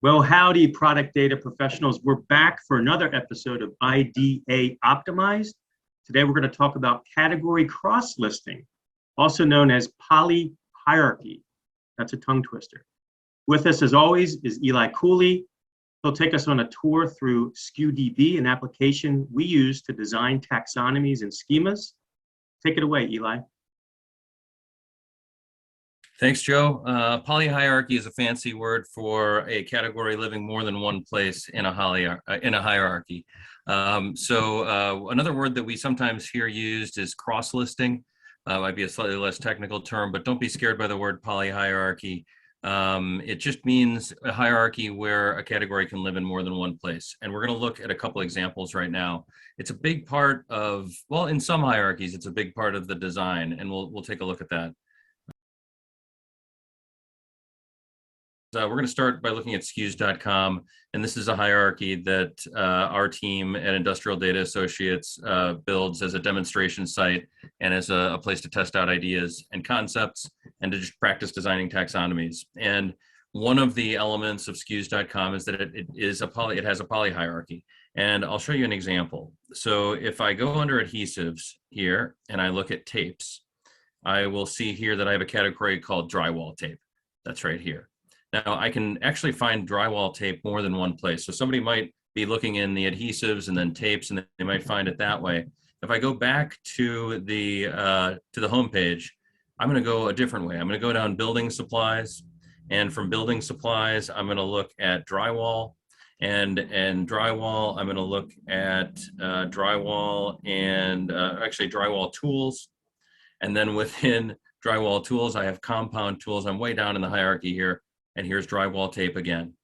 Well, howdy, product data professionals. We're back for another episode of IDA Optimized. Today, we're going to talk about category cross-listing, also known as polyhierarchy. That's a tongue twister. With us, as always, is Eli Cooley. He'll take us on a tour through SKUDB, an application we use to design taxonomies and schemas. Take it away, Eli. Thanks, Joe. Polyhierarchy is a fancy word for a category living more than one place in a hierarchy. Another word that we sometimes hear used is cross-listing. Might be a slightly less technical term, but don't be scared by the word polyhierarchy. It just means a hierarchy where a category can live in more than one place. And we're going to look at a couple examples right now. It's a big part of, well, in some hierarchies, it's a big part of the design, and we'll take a look at that. We're going to start by looking at SKUs.com, and this is a hierarchy that our team at Industrial Data Associates builds as a demonstration site and as a place to test out ideas and concepts and to just practice designing taxonomies. And one of the elements of SKUs.com is that it has a polyhierarchy. And I'll show you an example. So if I go under adhesives here and I look at tapes, I will see here that I have a category called drywall tape. That's right here. Now, I can actually find drywall tape more than one place. So somebody might be looking in the adhesives and then tapes, and they might find it that way. If I go back to the home page, I'm going to go a different way. I'm going to go down building supplies, and from building supplies, I'm going to look at drywall, and drywall, I'm going to look at drywall and actually drywall tools, and then within drywall tools, I have compound tools. I'm way down in the hierarchy here. And here's drywall tape again.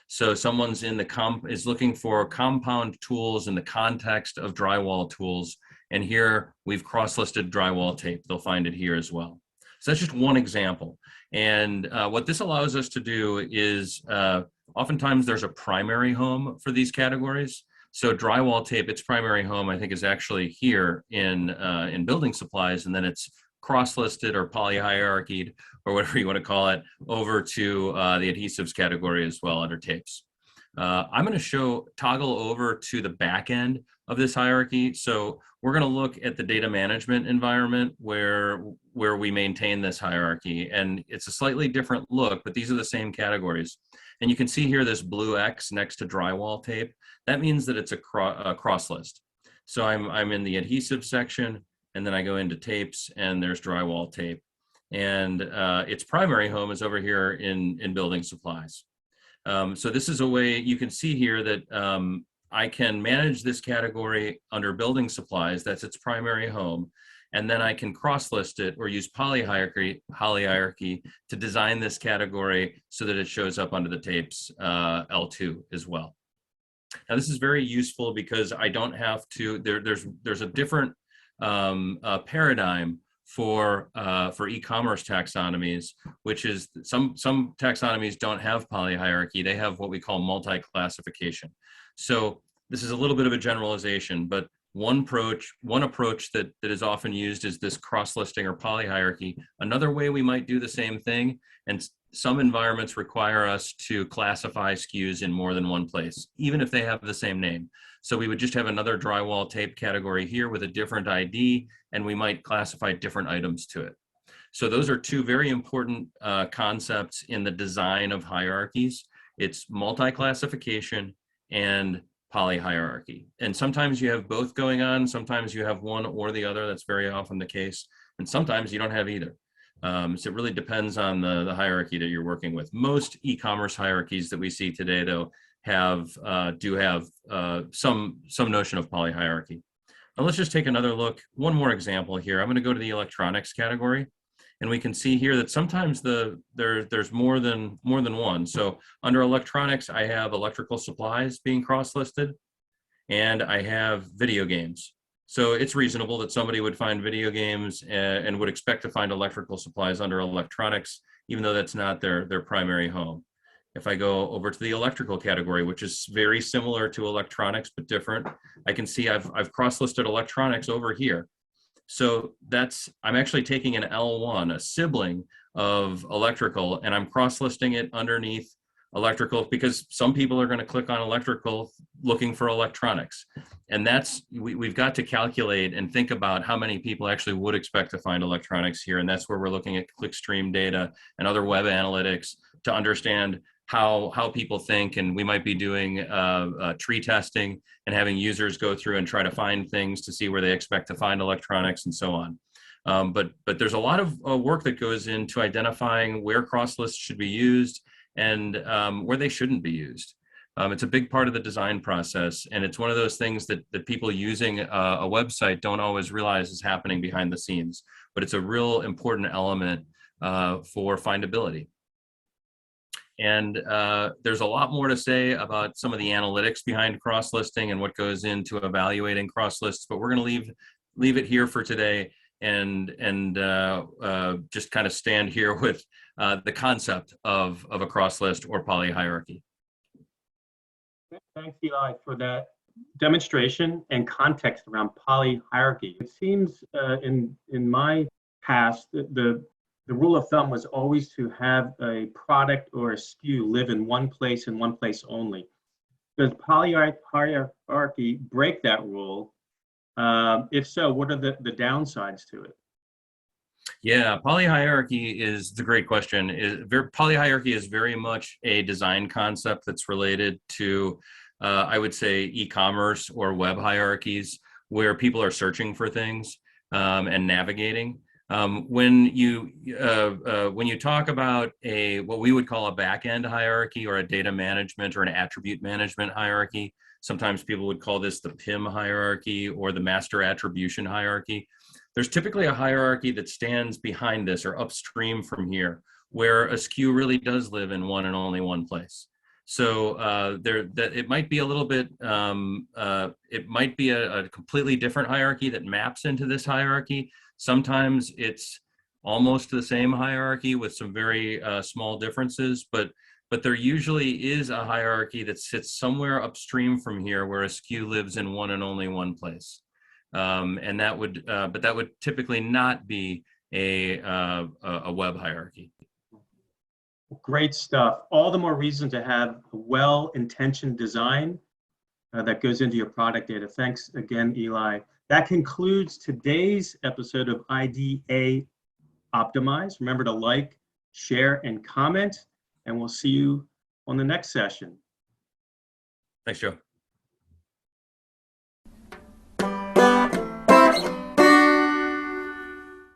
So someone's is looking for compound tools in the context of drywall tools. And here we've cross-listed drywall tape. They'll find it here as well. So that's just one example. And what this allows us to do is oftentimes there's a primary home for these categories. So drywall tape, its primary home, I think, is actually here in building supplies, and then it's cross-listed or polyhierarchied or whatever you want to call it over to the adhesives category as well under tapes. I'm going to toggle over to the back end of this hierarchy. So we're going to look at the data management environment where we maintain this hierarchy, and it's a slightly different look, but these are the same categories. And you can see here this blue X next to drywall tape. That means that it's a cross list. So I'm in the adhesive section, and then I go into tapes, and there's drywall tape. And its primary home is over here in building supplies. So this is a way you can see here that I can manage this category under building supplies. That's its primary home. And then I can cross-list it or use polyhierarchy to design this category so that it shows up under the tapes L2 as well. Now, this is very useful because I don't have to, there's a different paradigm for e-commerce taxonomies, which is some taxonomies don't have polyhierarchy. They have what we call multi-classification. So this is a little bit of a generalization, but one approach that is often used is this cross-listing or polyhierarchy. Another way we might do the same thing, and some environments require us to classify SKUs in more than one place, even if they have the same name. So we would just have another drywall tape category here with a different ID, and we might classify different items to it. So those are two very important concepts in the design of hierarchies. It's multi-classification and polyhierarchy. And sometimes you have both going on. Sometimes you have one or the other. That's very often the case. And sometimes you don't have either. So it really depends on the hierarchy that you're working with. Most e-commerce hierarchies that we see today, though, do have some notion of polyhierarchy. Now let's just take another look. One more example here. I'm going to go to the electronics category, and we can see here that sometimes there's more than one. So under electronics, I have electrical supplies being cross-listed, and I have video games. So it's reasonable that somebody would find video games and would expect to find electrical supplies under electronics, even though that's not their primary home. If I go over to the electrical category, which is very similar to electronics but different, I can see I've cross-listed electronics over here. So I'm actually taking an L1, a sibling of electrical, and I'm cross-listing it underneath electrical, because some people are going to click on electrical looking for electronics. And we've got to calculate and think about how many people actually would expect to find electronics here. And that's where we're looking at clickstream data and other web analytics to understand how people think. And we might be doing tree testing and having users go through and try to find things to see where they expect to find electronics and so on. But there's a lot of work that goes into identifying where cross lists should be used and where they shouldn't be used. It's a big part of the design process, and it's one of those things that people using a website don't always realize is happening behind the scenes, but it's a real important element for findability. And there's a lot more to say about some of the analytics behind cross-listing and what goes into evaluating cross-lists, but we're going to leave it here for today and just kind of stand here with the concept of a cross-list or polyhierarchy. Thanks, Eli, for that demonstration and context around polyhierarchy. It seems in my past, the rule of thumb was always to have a product or a SKU live in one place and one place only. Does polyhierarchy break that rule? If so, what are the downsides to it? Yeah, polyhierarchy is the great question. Polyhierarchy is very much a design concept that's related to, I would say, e-commerce or web hierarchies, where people are searching for things and navigating. When you talk about what we would call a back-end hierarchy or a data management or an attribute management hierarchy, sometimes people would call this the PIM hierarchy or the master attribution hierarchy. There's typically a hierarchy that stands behind this or upstream from here, where a SKU really does live in one and only one place. So it might be a little bit, it might be a completely different hierarchy that maps into this hierarchy. Sometimes it's almost the same hierarchy with some very small differences, but there usually is a hierarchy that sits somewhere upstream from here where a SKU lives in one and only one place. And that would, but that would typically not be a web hierarchy. Great stuff. All the more reason to have a well-intentioned design that goes into your product data. Thanks again, Eli. That concludes today's episode of IDA Optimize. Remember to like, share, and comment, and we'll see you on the next session. Thanks, Joe.